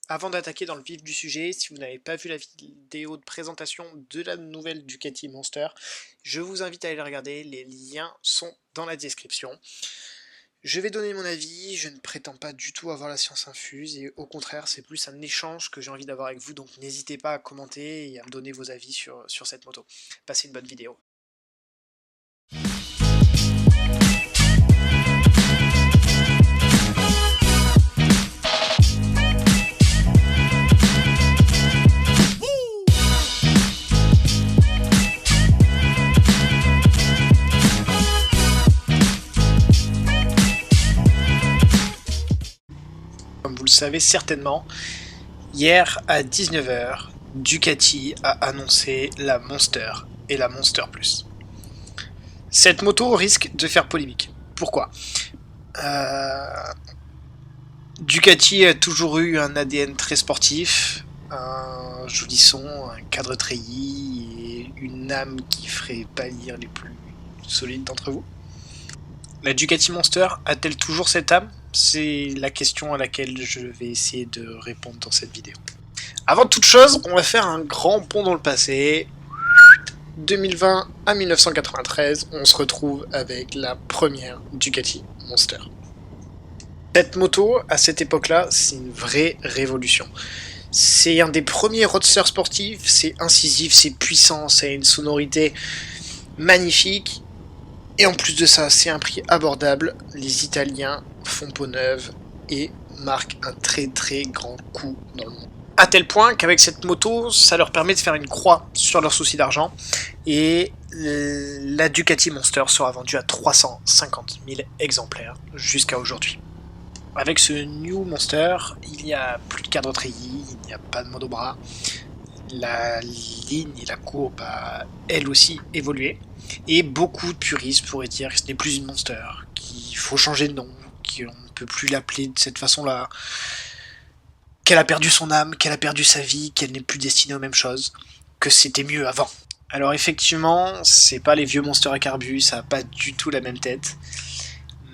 Avant d'attaquer dans le vif du sujet, si vous n'avez pas vu la vidéo de présentation de la nouvelle Ducati Monster, je vous invite à aller la regarder, les liens sont dans la description. Je vais donner mon avis, je ne prétends pas du tout avoir la science infuse, et au contraire c'est plus un échange que j'ai envie d'avoir avec vous, donc n'hésitez pas à commenter et à me donner vos avis sur cette moto. Passez une bonne vidéo. Comme vous le savez certainement, hier à 19 h, Ducati a annoncé la Monster et la Monster Plus. Cette moto risque de faire polémique. Pourquoi ? Ducati a toujours eu un ADN très sportif, un joli son, un cadre treillis et une âme qui ferait pâlir les plus solides d'entre vous. La Ducati Monster a-t-elle toujours cette âme ? C'est la question à laquelle je vais essayer de répondre dans cette vidéo. Avant toute chose, on va faire un grand bond dans le passé. 2020 à 1993, on se retrouve avec la première Ducati Monster. Cette moto, à cette époque-là, c'est une vraie révolution. C'est un des premiers roadsters sportifs, c'est incisif, c'est puissant, c'est une sonorité magnifique. Et en plus de ça, c'est un prix abordable. Les Italiens font peau neuve et marquent un très très grand coup dans le monde. À tel point qu'avec cette moto, ça leur permet de faire une croix sur leur souci d'argent. Et la Ducati Monster sera vendue à 350 000 exemplaires jusqu'à aujourd'hui. Avec ce New Monster, il n'y a plus de cadre treillis, il n'y a pas de monobras. La ligne et la courbe a elle aussi évolué. Et beaucoup de puristes pourraient dire que ce n'est plus une Monster, qu'il faut changer de nom, qu'on ne peut plus l'appeler de cette façon-là, qu'elle a perdu son âme, qu'elle a perdu sa vie, qu'elle n'est plus destinée aux mêmes choses, que c'était mieux avant. Alors effectivement, c'est pas les vieux Monster à carbu, ça n'a pas du tout la même tête.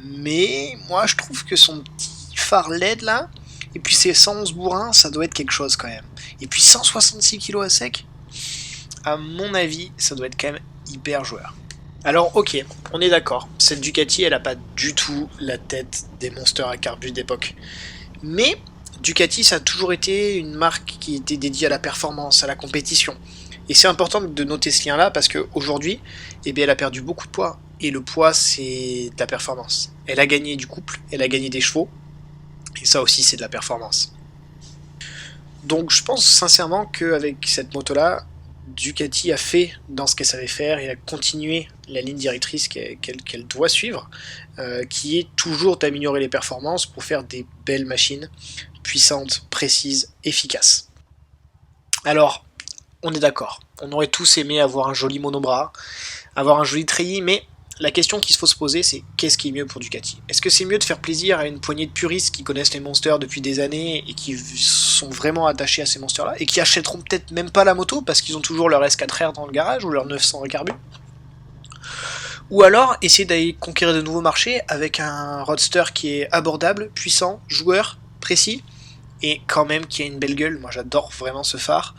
Mais moi je trouve que son petit phare LED là, et puis ses 111 bourrins, ça doit être quelque chose quand même. Et puis 166 kg à sec, à mon avis, ça doit être quand même hyper joueur. Alors ok, on est d'accord, cette Ducati elle a pas du tout la tête des Monster à carbu d'époque. Mais Ducati ça a toujours été une marque qui était dédiée à la performance, à la compétition. Et c'est important de noter ce lien là parce qu'aujourd'hui, elle a perdu beaucoup de poids. Et le poids c'est de la performance. Elle a gagné du couple, elle a gagné des chevaux. Et ça aussi c'est de la performance. Donc je pense sincèrement qu'avec cette moto là, Ducati a fait dans ce qu'elle savait faire et a continué la ligne directrice qu'elle doit suivre, qui est toujours d'améliorer les performances pour faire des belles machines, puissantes, précises, efficaces. Alors, on est d'accord, on aurait tous aimé avoir un joli monobras, avoir un joli treillis, mais la question qu'il faut se poser, c'est qu'est-ce qui est mieux pour Ducati ? Est-ce que c'est mieux de faire plaisir à une poignée de puristes qui connaissent les Monsters depuis des années et qui sont vraiment attachés à ces Monsters-là et qui achèteront peut-être même pas la moto parce qu'ils ont toujours leur S4R dans le garage ou leur 900 carbu ? Ou alors essayer d'aller conquérir de nouveaux marchés avec un roadster qui est abordable, puissant, joueur, précis et quand même qui a une belle gueule. Moi j'adore vraiment ce phare.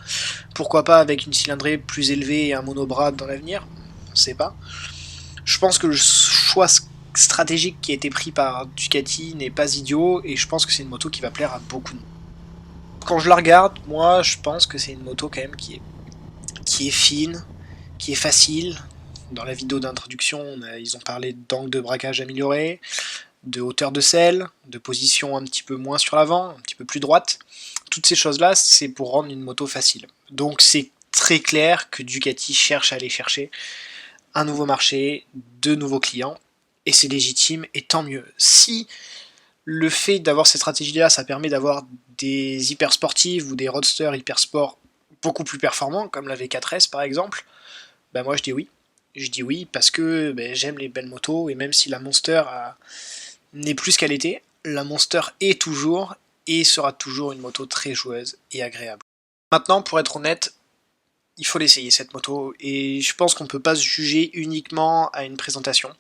Pourquoi pas avec une cylindrée plus élevée et un monobras dans l'avenir ? On sait pas. Je pense que le choix stratégique qui a été pris par Ducati n'est pas idiot et je pense que c'est une moto qui va plaire à beaucoup de monde. Quand je la regarde, moi je pense que c'est une moto quand même qui est fine, qui est facile. Dans la vidéo d'introduction, ils ont parlé d'angle de braquage amélioré, de hauteur de selle, de position un petit peu moins sur l'avant, un petit peu plus droite. Toutes ces choses-là, c'est pour rendre une moto facile. Donc c'est très clair que Ducati cherche à aller chercher un nouveau marché, de nouveaux clients, et c'est légitime, et tant mieux. Si le fait d'avoir cette stratégie-là, ça permet d'avoir des hyper sportives ou des roadsters hyper sport beaucoup plus performants, comme la V4S par exemple, ben moi je dis oui. Je dis oui parce que j'aime les belles motos, et même si la Monster n'est plus ce qu'elle était, la Monster est toujours, et sera toujours une moto très joueuse et agréable. Maintenant, pour être honnête, il faut l'essayer cette moto, et je pense qu'on ne peut pas se juger uniquement à une présentation.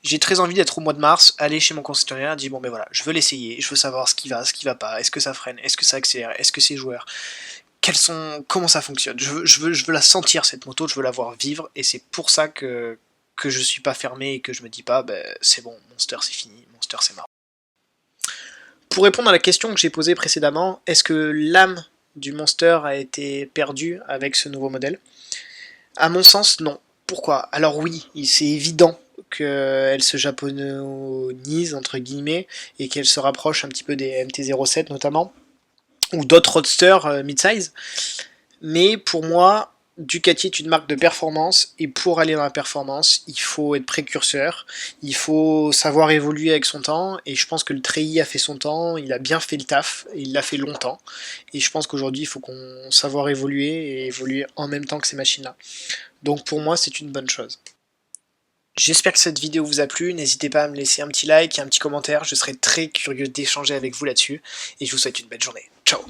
j'ai très envie d'être au mois de mars, aller chez mon concessionnaire, dire bon ben voilà, je veux l'essayer, je veux savoir ce qui va pas, est-ce que ça freine, est-ce que ça accélère, est-ce que c'est joueur, comment ça fonctionne. Je veux la sentir cette moto, je veux la voir vivre, et c'est pour ça que je suis pas fermé et que je me dis pas ben, c'est bon, Monster c'est fini, Monster c'est marrant. Pour répondre à la question que j'ai posée précédemment, est-ce que l'âme du Monster a été perdue avec ce nouveau modèle? À mon sens, non. Pourquoi? Alors oui, c'est évident qu'elle se japonise, entre guillemets, et qu'elle se rapproche un petit peu des MT-07 notamment, ou d'autres roadsters mid-size. Mais pour moi, Ducati est une marque de performance, et pour aller dans la performance, il faut être précurseur, il faut savoir évoluer avec son temps, et je pense que le Treillis a fait son temps, il a bien fait le taf, et il l'a fait longtemps, et je pense qu'aujourd'hui, il faut qu'on savoir évoluer, et évoluer en même temps que ces machines-là. Donc pour moi, c'est une bonne chose. J'espère que cette vidéo vous a plu, n'hésitez pas à me laisser un petit like et un petit commentaire, je serai très curieux d'échanger avec vous là-dessus, et je vous souhaite une belle journée. Ciao!